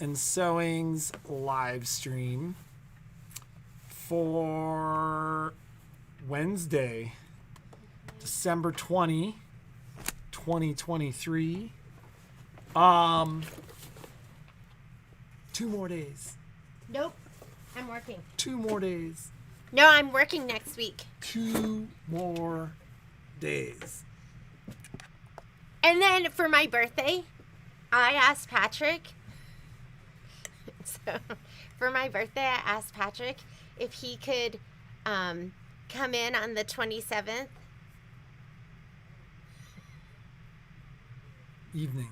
and Sewing's live stream for Wednesday, December 2023. 2 more days. Nope. I'm working. 2 more days. No, I'm working next week. 2 more days. And then for my birthday, I asked Patrick. So for my birthday, I asked Patrick if he could come in on the 27th. Evening.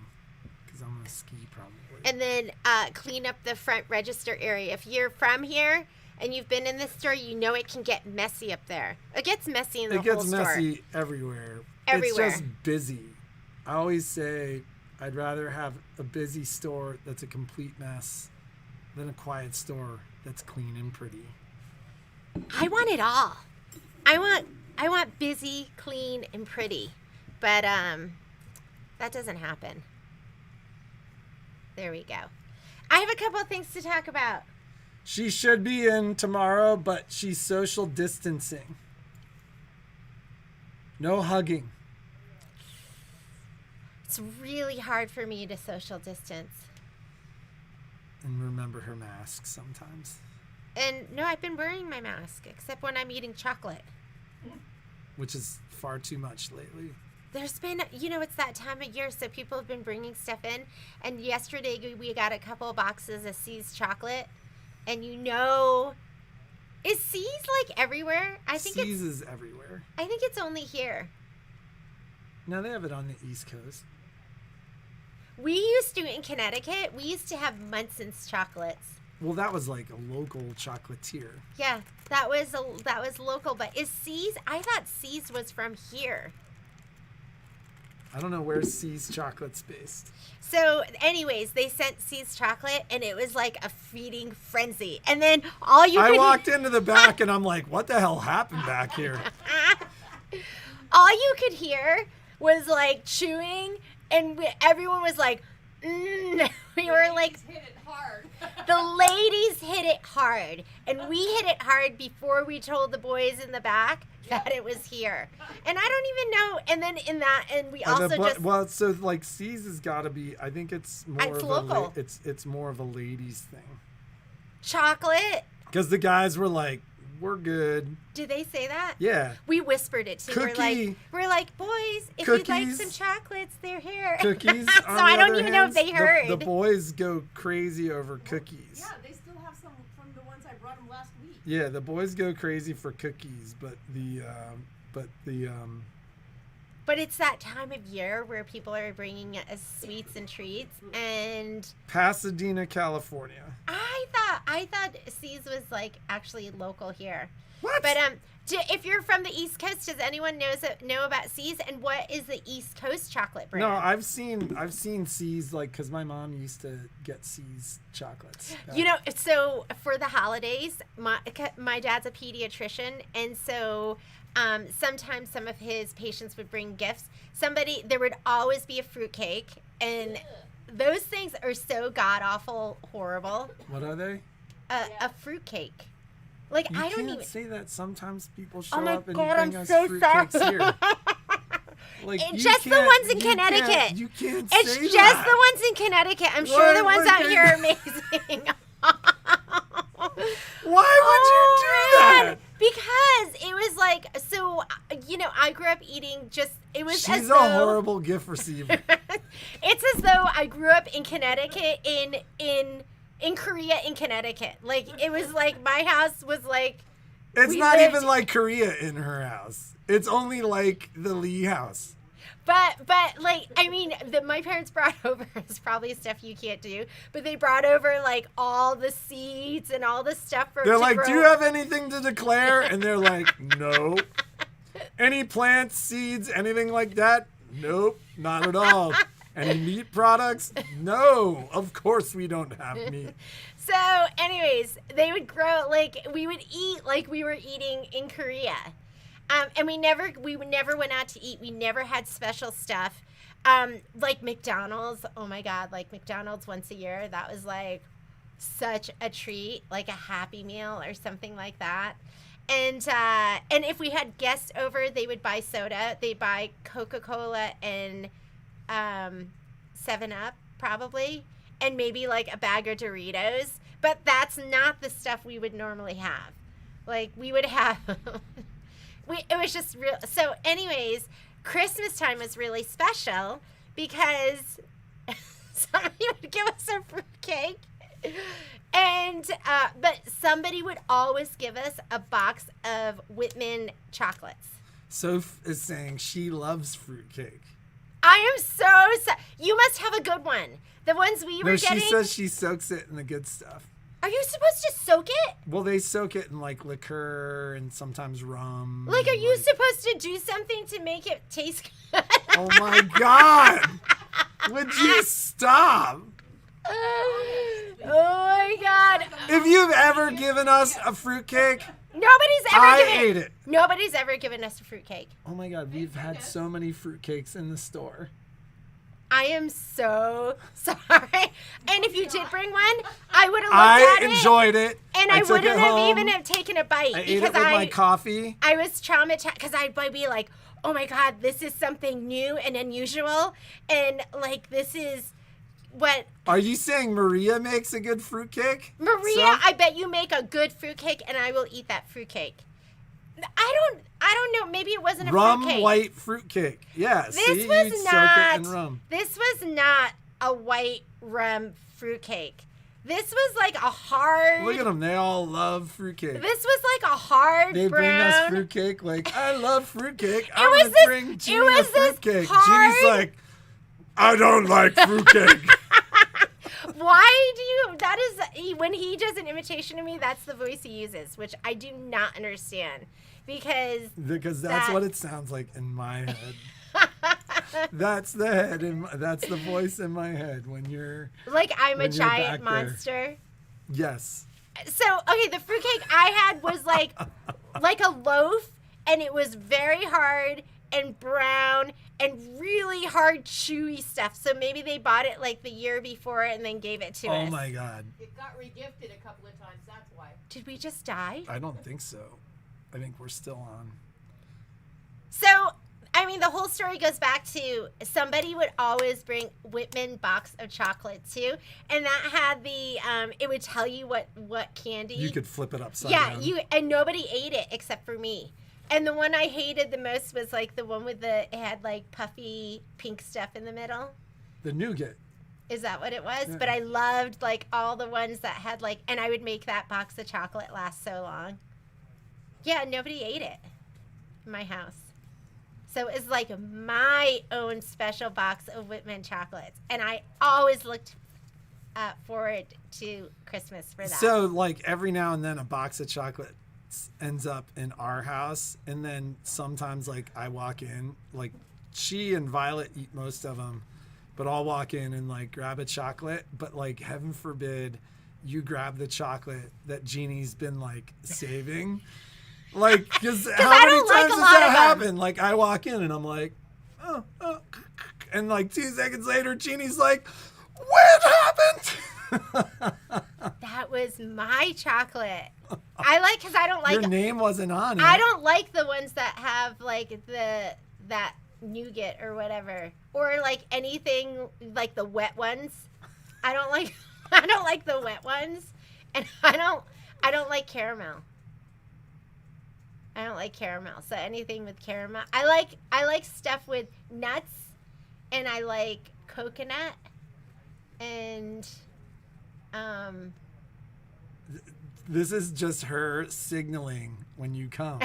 Because I'm going to ski probably. And then clean up the front register area. If you're from here and you've been in this store, you know it can get messy up there. It gets messy in the whole store. It gets messy everywhere. Everywhere. It's just busy. I always say I'd rather have a busy store that's a complete mess than a quiet store that's clean and pretty. I want it all. I want busy, clean, and pretty. But that doesn't happen. There we go. I have a couple of things to talk about. She should be in tomorrow, but she's social distancing. No hugging. It's really hard for me to social distance. And remember her mask sometimes. And no, I've been wearing my mask, except when I'm eating chocolate. Which is far too much lately. There's been, it's that time of year, so people have been bringing stuff in. And yesterday we got a couple of boxes of C's chocolate. And is C's like everywhere? I think C's is everywhere. I think it's only here. No, they have it on the East Coast. We used to, in Connecticut, we used to have Munson's chocolates. Well, that was like a local chocolatier. Yeah, that was local. But is C's? I thought C's was from here. I don't know where C's chocolate's based. So, anyways, they sent C's chocolate, and it was like a feeding frenzy. And then I walked into the back, and I'm like, what the hell happened back here? All you could hear was like chewing, and everyone was like, We were like, hit it hard. The ladies hit it hard, and we hit it hard before we told the boys in the back that it was here. And I don't even know. And then and we also so like C's has got to be. I think it's more it's of local. It's more of a ladies thing. Chocolate. Because the guys were like, "We're good." Did they say that? Yeah. We whispered it too. Cookie. We're like, boys, if you'd like some chocolates, they're here. Cookies. So I don't even know if they heard. The boys go crazy over cookies. Yeah, they still have some from the ones I brought them last week. Yeah, the boys go crazy for cookies, but But it's that time of year where people are bringing us sweets and treats, and Pasadena, California. I thought C's was like actually local here. What? But if you're from the East Coast, does anyone know about C's, and what is the East Coast chocolate brand? No, I've seen C's, like, because my mom used to get C's chocolates. So for the holidays, my dad's a pediatrician, and so sometimes some of his patients would bring gifts. There would always be a fruitcake, and those things are so god-awful horrible. What are they? A fruitcake. Like, you I don't can't even say that. Sometimes people show Oh my up and God, bring I'm us so fruitcakes sorry. here. Like, just the ones in Connecticut. You can't It's say just that. the ones in Connecticut. I'm sure the ones out here are amazing. Why would you do that? Because it was like, so, I grew up eating She's a horrible gift receiver. It's as though I grew up in Connecticut, in Korea, in Connecticut. Like, it was like, my house was like... It's not even like Korea in her house. It's only like the Lee house. But like, I mean, my parents brought over, it's probably stuff you can't do, but they brought over like all the seeds and all the stuff for They're like, do you have anything to declare? And they're like, no. Any plants, seeds, anything like that? Nope, not at all. Any meat products? No, of course we don't have meat. So anyways, they would grow, like, we would eat like we were eating in Korea. And we never went out to eat. We never had special stuff. Like McDonald's. Oh my God. Like McDonald's once a year. That was like such a treat, like a Happy Meal or something like that. And if we had guests over, they would buy soda. They'd buy Coca-Cola and 7-Up probably, and maybe like a bag of Doritos. But that's not the stuff we would normally have. Like we would have, it was just real. So anyways, Christmas time was really special because somebody would give us a fruitcake. And but somebody would always give us a box of Whitman chocolates. Soph is saying she loves fruitcake. I am so you must have a good one. The ones we were getting. She says she soaks it in the good stuff. Are you supposed to soak it? Well, they soak it in like liquor and sometimes rum. Like, are you supposed to do something to make it taste good? Oh my God! Would you stop? Oh my God! If you've ever given us a fruitcake, I ate it. Nobody's ever given us a fruitcake. Oh my God, we've had so many fruitcakes in the store. I am so sorry. And if you did bring one, I would have looked at it. I enjoyed it. And I wouldn't have even have taken a bite. I ate it with my coffee. I was traumatized because I'd be like, oh my God, this is something new and unusual. And like, this is what... Are you saying Maria makes a good fruitcake? Maria, I bet you make a good fruitcake and I will eat that fruitcake. I don't know. Maybe it wasn't a fruitcake. Rum white fruitcake. Yeah. This was not a white rum fruitcake. This was like a hard. Look at them. They all love fruitcake. This was like a hard They brown. bring us fruitcake. Like, I love fruitcake. I'm going to bring Jeannie a fruitcake. Hard... Jeannie's like, I don't like fruitcake. Why do you, that is, when he does an imitation of me, that's the voice he uses, which I do not understand. Because that's what it sounds like in my head. That's that's the voice in my head when you're like I'm a giant monster. Yes. So okay, the fruitcake I had was like a loaf, and it was very hard and brown and really hard chewy stuff. So maybe they bought it like the year before and then gave it to us. Oh my God. It got regifted a couple of times, that's why. Did we just die? I don't think so. I think we're still on. So, I mean, the whole story goes back to somebody would always bring Whitman box of chocolate too, and that had the it would tell you what candy. You could flip it upside down. Yeah, and nobody ate it except for me. And the one I hated the most was like the one with it had like puffy pink stuff in the middle. The nougat. Is that what it was? Yeah. But I loved like all the ones that had like, and I would make that box of chocolate last so long. Yeah, nobody ate it in my house. So it was like my own special box of Whitman chocolates. And I always looked forward to Christmas for that. So like every now and then a box of chocolate ends up in our house. And then sometimes like I walk in, like she and Violet eat most of them, but I'll walk in and like grab a chocolate. But like heaven forbid you grab the chocolate that Jeannie's been like saving. Like, because how many times does that happen? Like, I walk in and I'm like, oh, and like 2 seconds later, Jeannie's like, what happened? That was my chocolate. I like, because I don't like. Your name wasn't on it. I don't like the ones that have like that nougat or whatever, or like anything like the wet ones. I don't like the wet ones, and I don't like caramel. I don't like caramel. So anything with caramel. I like stuff with nuts, and I like coconut, and This is just her signaling when you come.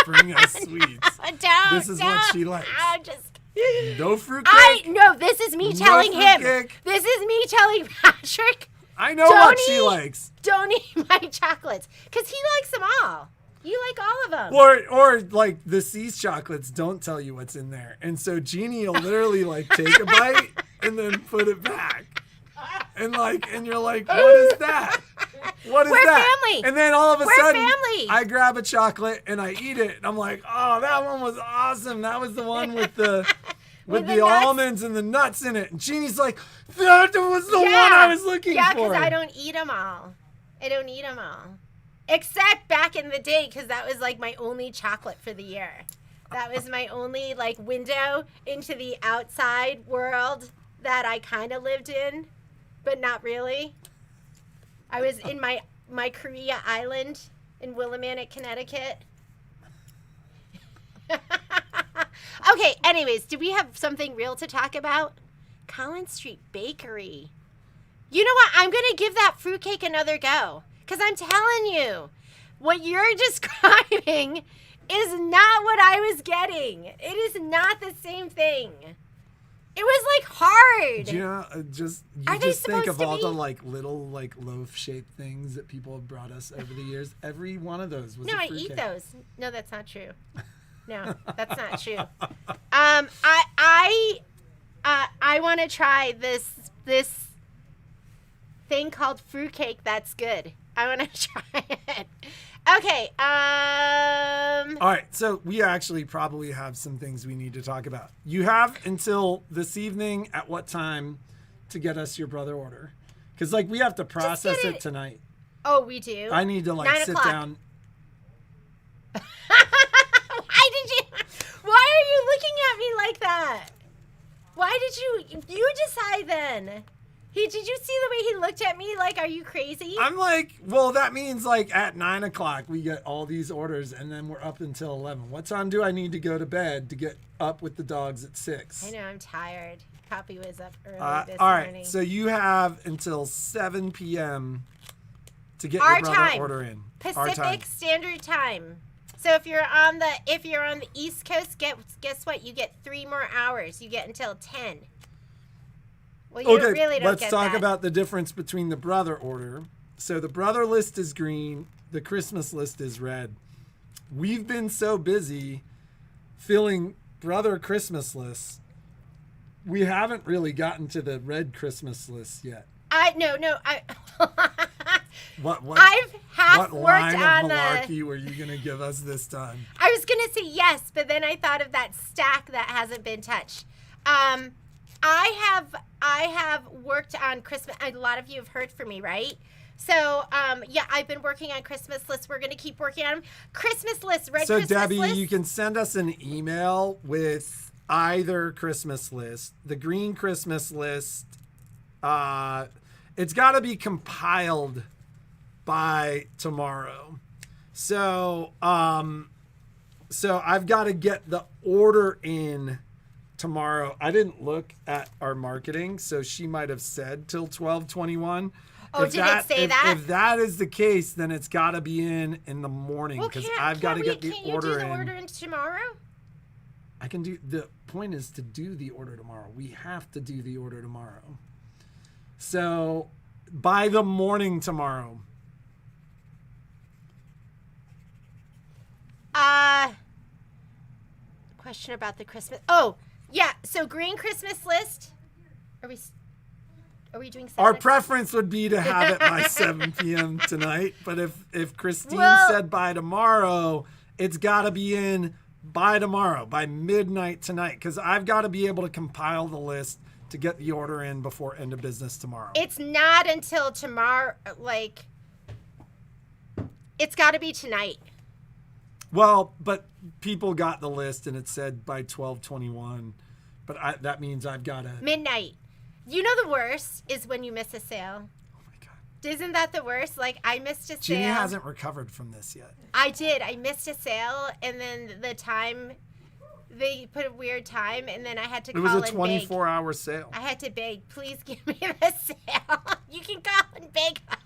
Bring us sweets. This is what she likes. No fruitcake. No, this is me telling him. This is me telling Patrick. I know what she likes. Don't eat my chocolates, because he likes them all. You like all of them. Or like the C's chocolates don't tell you what's in there. And so Jeannie will literally like take a bite and then put it back. And you're like, what is that? What is We're that? family. And then all of a sudden family. I grab a chocolate and I eat it. And I'm like, oh, that one was awesome. That was the one with the with the nuts. almonds and the nuts in it. And Jeannie's like, that was the one I was looking Yeah, for. because I don't eat them all. Except back in the day, because that was like my only chocolate for the year. That was my only like window into the outside world that I kind of lived in, but not really. I was in my Korea Island in Willimantic, Connecticut. Okay, anyways, do we have something real to talk about? Collins Street Bakery. You know what? I'm going to give that fruitcake another go. Because I'm telling you, what you're describing is not what I was getting. It is not the same thing. It was like hard. Do you know, Are they just think supposed of to all be? the like little like loaf-shaped things that people have brought us over the years. Every one of those was No, a I fruitcake. eat those. No, that's not true. No, that's not true. I want to try this thing called fruitcake. That's good. I want to try it. Okay. All right, so we actually probably have some things we need to talk about. You have until this evening at what time to get us your brother order? Because like we have to process get it tonight. Oh, we do? I need to like 9 sit o'clock. down. Why are you looking at me like that? Why did you decide then? Did you see the way he looked at me? Like, are you crazy? I'm like, well, that means like at 9 o'clock we get all these orders and then we're up until 11. What time do I need to go to bed to get up with the dogs at 6? I know, I'm tired. Poppy was up early this all morning. right, so you have until 7 p.m. to get Our your brother time. order in. Our time. Pacific Standard Time. So if you're on the East Coast, guess what? You get 3 more hours. You get until 10. Well, you really don't let's get talk that. about the difference between the brother order. So the brother list is green, the Christmas list is red. We've been so busy filling brother Christmas lists, we haven't really gotten to the red Christmas list yet. What I've half what worked line on of the. malarkey were you gonna give us this time? I was gonna say yes, but then I thought of that stack that hasn't been touched. I have worked on Christmas. A lot of you have heard from me, right? So yeah, I've been working on Christmas lists. We're gonna keep working on them. Christmas lists, red So Christmas Debbie, lists. you can send us an email with either Christmas list, the green Christmas list. It's got to be compiled by tomorrow. So I've got to get the order in tomorrow. I didn't look at our marketing, so she might have said till 12:21. Oh, did it say that? If that is the case, then it's got to be in the morning Well, because I've got to get the Can't you order do the in. order in tomorrow? I can do. The point is to do the order tomorrow. We have to do the order tomorrow. So by the morning tomorrow. Question about the Christmas. Oh, yeah. So green Christmas list. Are we doing? Our 7 o'clock? preference would be to have it by 7 p.m. tonight. But if Christine said by tomorrow, it's got to be in by tomorrow, by midnight tonight, because I've got to be able to compile the list to get the order in before end of business tomorrow. It's not until tomorrow. Like, it's got to be tonight. Well, but people got the list and it said by 12:21. But that means I've got to... Midnight. You know the worst is when you miss a sale. Oh my God. Isn't that the worst? Like, I missed a sale. Jeannie hasn't recovered from this yet. I did. I missed a sale, and then the time, they put a weird time, and then I had to It call was a and beg. 24-hour sale. I had to beg, please give me the sale. You can call and beg us.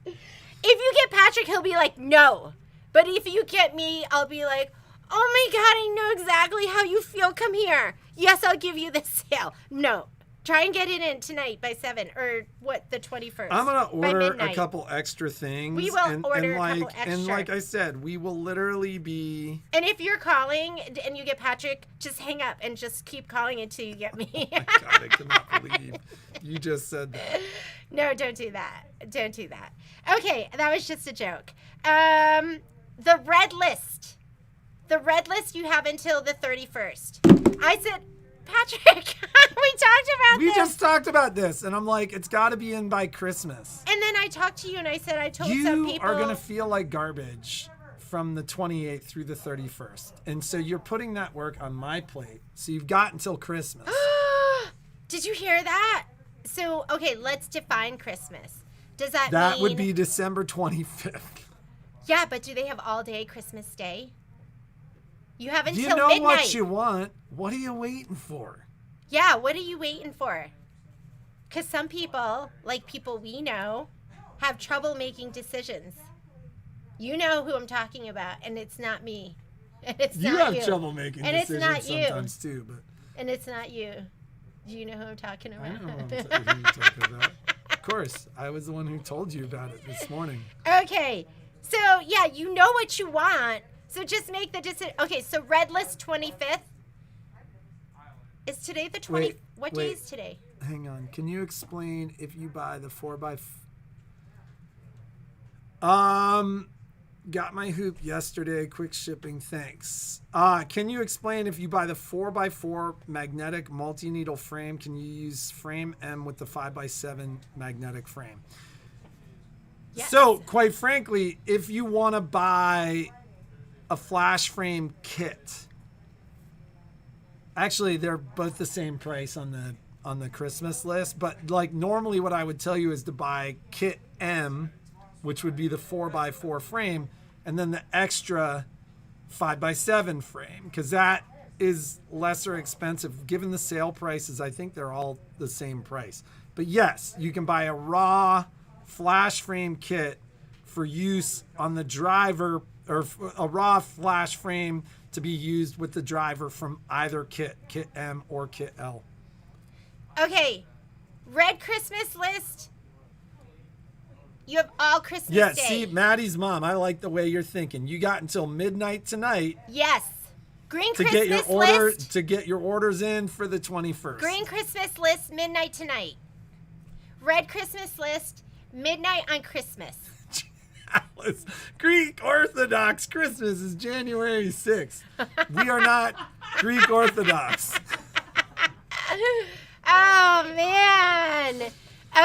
If you get Patrick, he'll be like, no. But if you get me, I'll be like, oh my God, I know exactly how you feel. Come here. Yes, I'll give you the sale. No. Try and get it in tonight by 7 or what, the 21st. I'm going to order a midnight. couple extra things. We will order a couple And extra. like I said, we will literally be... And if you're calling and you get Patrick, just hang up and just keep calling until you get me. God, I cannot believe you just said that. No, don't do that. Don't do that. Okay, that was just a joke. The red list. The red list you have until the 31st. I said, Patrick, we talked about We this. just talked about this, and I'm like, it's got to be in by Christmas. And then I talked to you, and I said I told some You people. are going to feel like garbage from the 28th through the 31st. And so you're putting that work on my plate. So you've got until Christmas. Did you hear that? So, okay, let's define Christmas. Does that mean... That would be December 25th. Yeah, but do they have all day Christmas Day? You have until You know midnight. what you want. What are you waiting for? Yeah, what are you waiting for? Because some people, like people we know, have trouble making decisions. You know who I'm talking about, and it's not me. And it's You not have trouble making And it's decisions not you. sometimes too, but And it's not you. Do you know who I'm talking about? I know who you're talking about. Of course, I was the one who told you about it this morning. Okay, so yeah, you know what you want. So just make the decision. Okay, so red list 25th. Is today the 20th? Wait, What day is today? Hang on. Can you explain if you buy the 4x? Got my hoop yesterday. Quick shipping. Thanks. Can you explain if you buy the 4x4 magnetic multi-needle frame, can you use frame M with the 5x7 magnetic frame? Yes. So, quite frankly, if you want to buy a flash frame kit, actually they're both the same price on the Christmas list, but like normally what I would tell you is to buy kit M, which would be the 4x4 frame, and then the extra 5x7 frame, because that is lesser expensive. Given the sale prices, I think they're all the same price. But yes, you can buy a raw flash frame kit for use on the driver, or a raw flash frame to be used with the driver from either kit M or kit L. Okay, red Christmas list. You have all Christmas Yeah, Day. see, Maddie's mom, I like the way you're thinking. You got until midnight tonight Yes. Green to Christmas get your order list. to get your orders in for the 21st. Green Christmas list, midnight tonight. Red Christmas list, midnight on Christmas. Alice, Greek Orthodox Christmas is January 6th. We are not Greek Orthodox. Oh, man.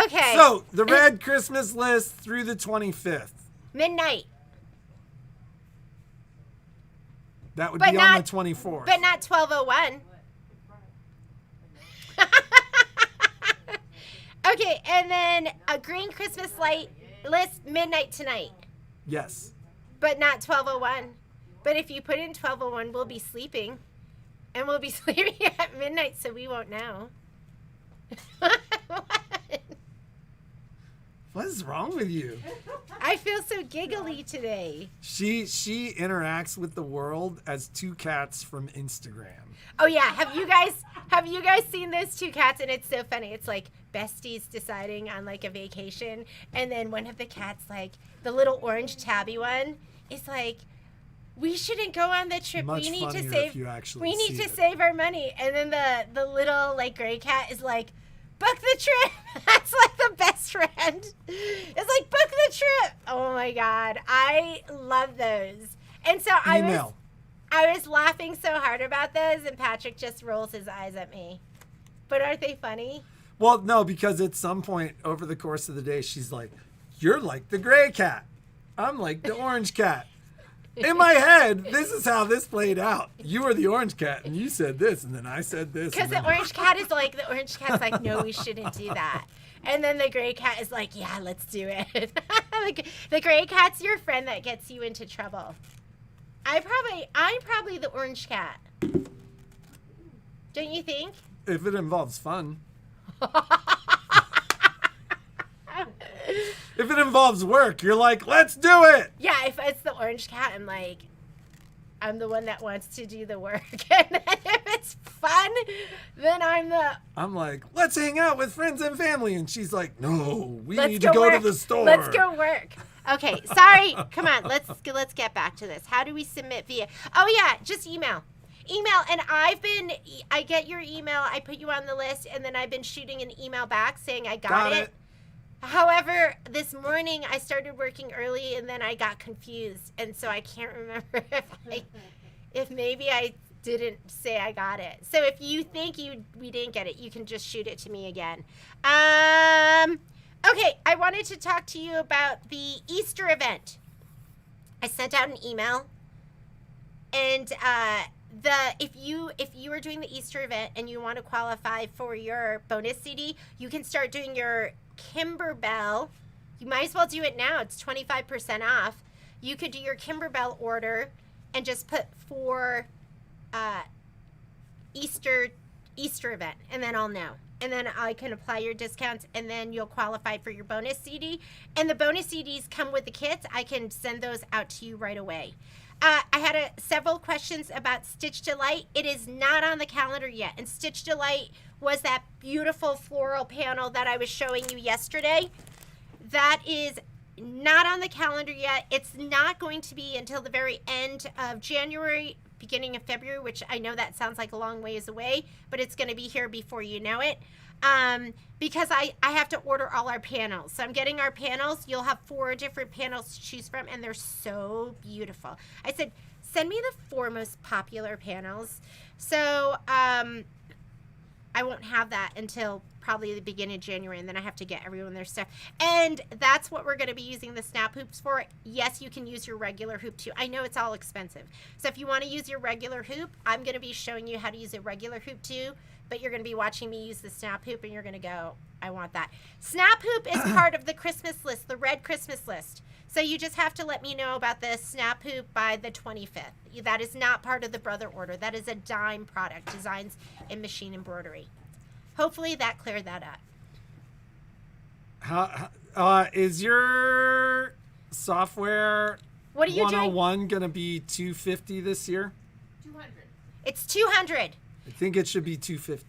Okay. So, the red Christmas list through the 25th. Midnight, That would But be not- on the 24th. but not 12:01. Okay, and then a green Christmas light list, midnight tonight, Yes. but not 12:01. But if you put in 12:01, we'll be sleeping. And we'll be sleeping at midnight, so we won't know. What is wrong with you? I feel so giggly today. She interacts with the world as two cats from Instagram. Oh yeah, have you guys seen those two cats? And it's so funny. It's like besties deciding on like a vacation, and then one of the cats, like the little orange tabby one, is like, we shouldn't go on the trip. Much We need to funnier save. if you actually We need see to it. save our money. And then the little like gray cat is like, book the trip. That's like the best friend. It's like, book the trip. Oh my god, I love those. And so Email. I was laughing so hard about those, and Patrick just rolls his eyes at me. But aren't they funny? Well, no, because at some point over the course of the day, she's like, you're like the gray cat. I'm like the orange cat. In my head, this is how this played out. You were the orange cat, and you said this, and then I said this. Because and the then- orange cat's like, no, we shouldn't do that. And then the gray cat is like, yeah, let's do it. Like, the gray cat's your friend that gets you into trouble. I'm probably the orange cat. Don't you think? If it involves fun. If it involves work, you're like, let's do it. Yeah, if it's the orange cat, I'm like, I'm the one that wants to do the work. And then if it's fun, then I'm like, let's hang out with friends and family. And she's like, no, we let's need to go work. to the store. Let's go work. Okay, sorry. Come on, let's get back to this. How do we submit via? Oh yeah, just email. And I get your email, I put you on the list, and then I've been shooting an email back saying I got it. However, this morning I started working early, and then I got confused, and so I can't remember if maybe I didn't say I got it. So if you think we didn't get it, you can just shoot it to me again. Okay, I wanted to talk to you about the Easter event. I sent out an email, and if you are doing the Easter event and you want to qualify for your bonus CD, you can start doing your Kimberbell. You might as well do it now. It's 25% off. You could do your Kimberbell order and just put for Easter event, and then I'll know. And then I can apply your discounts, and then you'll qualify for your bonus CD. And the bonus CDs come with the kits. I can send those out to you right away. I had several questions about Stitch Delight. It is not on the calendar yet. And Stitch Delight was that beautiful floral panel that I was showing you yesterday. That is not on the calendar yet. It's not going to be until the very end of January, beginning of February, which I know that sounds like a long ways away, but it's going to be here before you know it. Because I have to order all our panels. So I'm getting our panels. You'll have 4 different panels to choose from, and they're so beautiful. I said, send me the 4 most popular panels. So I won't have that until probably the beginning of January, and then I have to get everyone their stuff. And that's what we're going to be using the snap hoops for. Yes, you can use your regular hoop too. I know it's all expensive. So if you want to use your regular hoop, I'm going to be showing you how to use a regular hoop too, but you're going to be watching me use the snap hoop, and you're going to go, I want that. Snap hoop is part of the Christmas list, the red Christmas list. So you just have to let me know about the snap hoop by the 25th. That is not part of the brother order. That is a dime product, designs in machine embroidery. Hopefully that cleared that up. Is your software What are you 101 going to be $250 this year? 200. It's 200. I think it should be $250.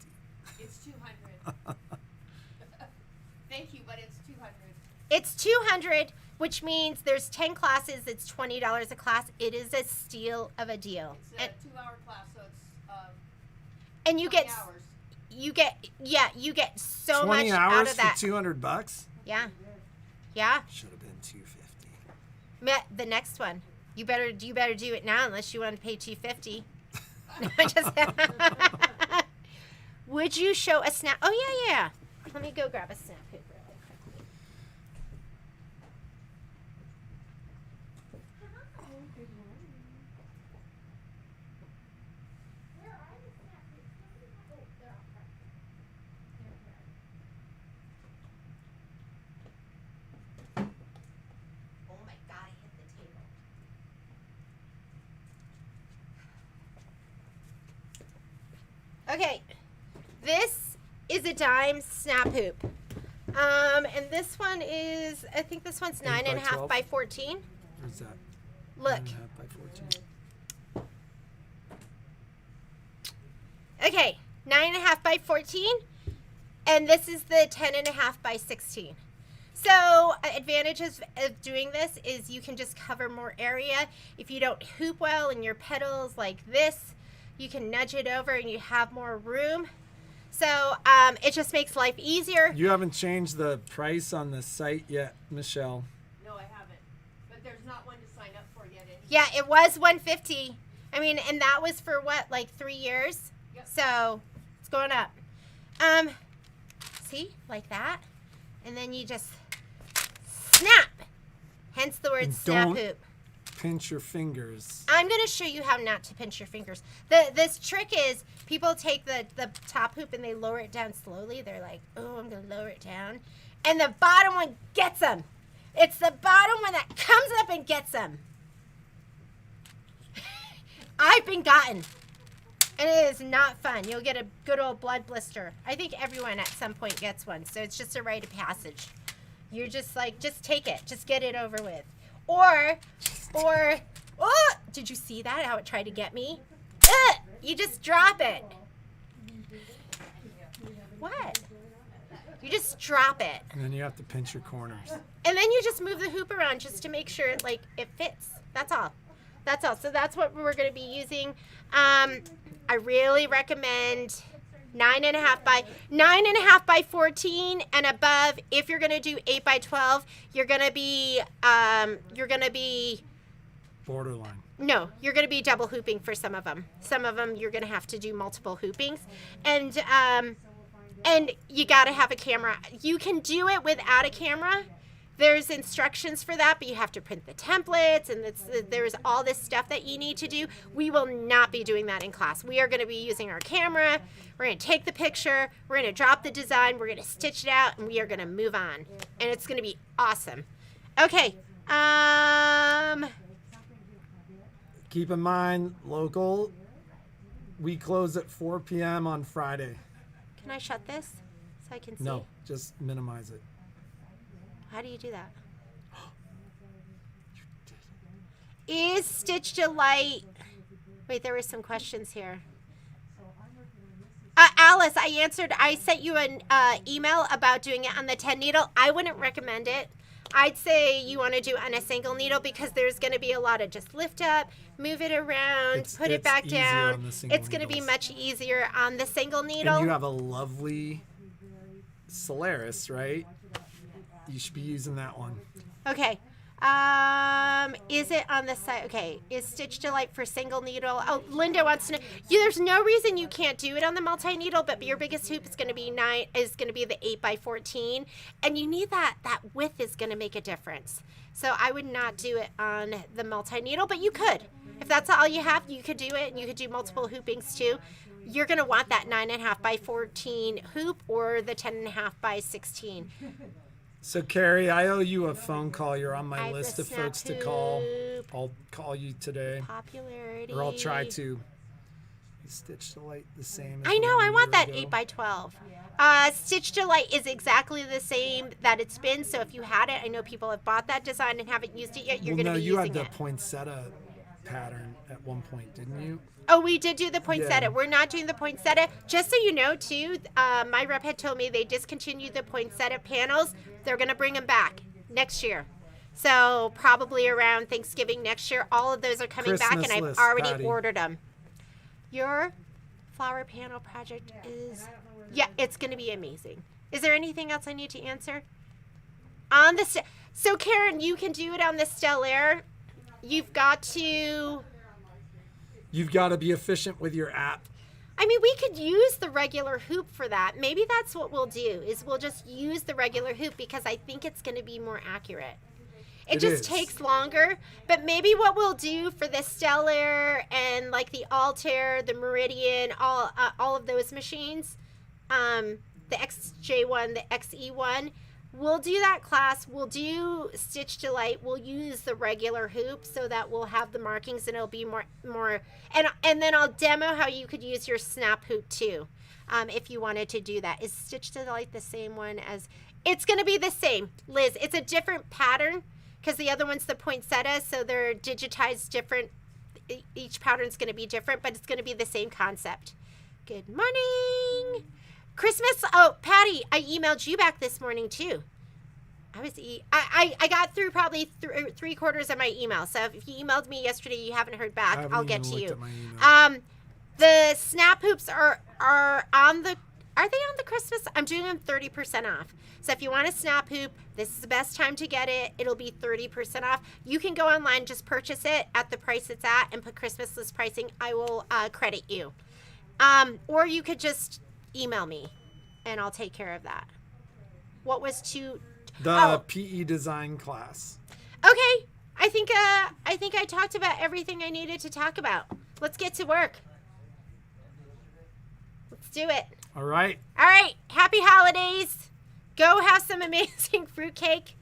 It's 200. Thank you, but it's 200. It's 200, which means there's 10 classes. It's $20 a class. It is a steal of a deal. It's a 2-hour class, so it's and you 20 get hours. you get so 20 much hours out of that. for $200? Yeah. Should have been $250. The next one. You better do it now unless you want to pay $250. I just Would you show a snap? Oh yeah. Let me go grab a snap hoop really quickly. Where are the snap hoops? Oh, they're out front. They're here. Oh my God, I hit the table. Okay, this is a dime snap hoop. And this one is, I think this one's 9.5 by 14. Where's that? Look. 9.5 by 14. Okay, 9.5 by 14. And this is the 10.5 by 16. So advantages of doing this is you can just cover more area. If you don't hoop well and your pedals like this, you can nudge it over and you have more room. So it just makes life easier. You haven't changed the price on the site yet, Michelle. No, I haven't. But there's not one to sign up for yet anyway. Yeah, it was $150. I mean, and that was for what, like 3 years? Yep. So it's going up. See, like that. And then you just snap. Hence the word And snap don't hoop. pinch your fingers. I'm going to show you how not to pinch your fingers. This trick is people take the top hoop and they lower it down slowly. They're like, oh, I'm going to lower it down. And the bottom one gets them. It's the bottom one that comes up and gets them. I've been gotten. And it is not fun. You'll get a good old blood blister. I think everyone at some point gets one. So it's just a rite of passage. You're just like, just take it. Just get it over with. Or, oh, did you see that? How it tried to get me? You just drop it. What? You just drop it. And then you have to pinch your corners. And then you just move the hoop around just to make sure like it fits. That's all. That's all. So that's what we're going to be using. I really recommend 9.5 by 14 and above. If you're going to do 8 by 12, you're going to be Borderline. No, you're going to be double hooping for some of them. Some of them you're going to have to do multiple hoopings, and you got to have a camera. You can do it without a camera. There's instructions for that, but you have to print the templates, and there's all this stuff that you need to do. We will not be doing that in class. We are going to be using our camera. We're going to take the picture. We're going to drop the design. We're going to stitch it out, and we are going to move on. And it's going to be awesome. Okay. Keep in mind, local, we close at 4 p.m. on Friday. Can I shut this so I can see? No, just minimize it. How do you do that? Is Stitch Delight... Wait, there were some questions here. Alice, I sent you an email about doing it on the 10 needle. I wouldn't recommend it. I'd say you want to do on a single needle because there's going to be a lot of just lift up, move it around, put it back down. It's going to be much easier on the single needle. And you have a lovely Solaris, right? You should be using that one. Okay. Is it on the side? Okay. Is Stitch Delight for single needle? Oh, Linda wants to know. There's no reason you can't do it on the multi needle, but your biggest hoop is going to be the 8x14, and you need that width is going to make a difference. So I would not do it on the multi needle, but you could. If that's all you have, you could do it, and you could do multiple hoopings too. You're going to want that 9.5x14 hoop or the 10.5x16. So, Carrie, I owe you a phone call. You're on my I've list the of folks snap to call. hoop. I'll call you today. Popularity. Or I'll try to. Stitch Delight the same. I know, I want that 8 8x12. Stitch Delight is exactly the same that it's been. So if you had it, I know people have bought that design and haven't used it yet. You're going to be using it. You had the poinsettia pattern at one point, didn't you? Oh, we did do the poinsettia. Yeah. We're not doing the poinsettia. Just so you know, too, my rep had told me they discontinued the poinsettia panels. They're going to bring them back next year. So probably around Thanksgiving next year. All of those are coming back, and I've already ordered them. Your flower panel project is, yeah, it's going to be amazing. Is there anything else I need to answer? So Karen, you can do it on the Stellaire. You've got to be efficient with your app. I mean, we could use the regular hoop for that. Maybe that's what we'll do, is we'll just use the regular hoop because I think it's going to be more accurate. It just takes longer, but maybe what we'll do for the Stellaire and like the Altair, the Meridian, all of those machines, the XJ1, the XE1, we'll do that class. We'll do Stitch Delight. We'll use the regular hoop so that we'll have the markings and it'll be more, and then I'll demo how you could use your snap hoop too, if you wanted to do that. Is Stitch Delight the same one as? It's going to be the same, Liz. It's a different pattern because the other one's the poinsettia, so they're digitized different. Each pattern's going to be different, but it's going to be the same concept. Good morning. Christmas. Oh, Patty, I emailed you back this morning too. I got through probably three-quarters of my email. So if you emailed me yesterday, you haven't heard back, I'll get to you. The snap hoops are on the. Are they on the Christmas? I'm doing them 30% off. So if you want a snap hoop, this is the best time to get it. It'll be 30% off. You can go online, just purchase it at the price it's at, and put Christmas list pricing. I will credit you. Or you could just email me, and I'll take care of that. What was the PE design class? Okay, I think I talked about everything I needed to talk about. Let's get to work. Let's do it. All right. All right. Happy holidays. Go have some amazing fruitcake.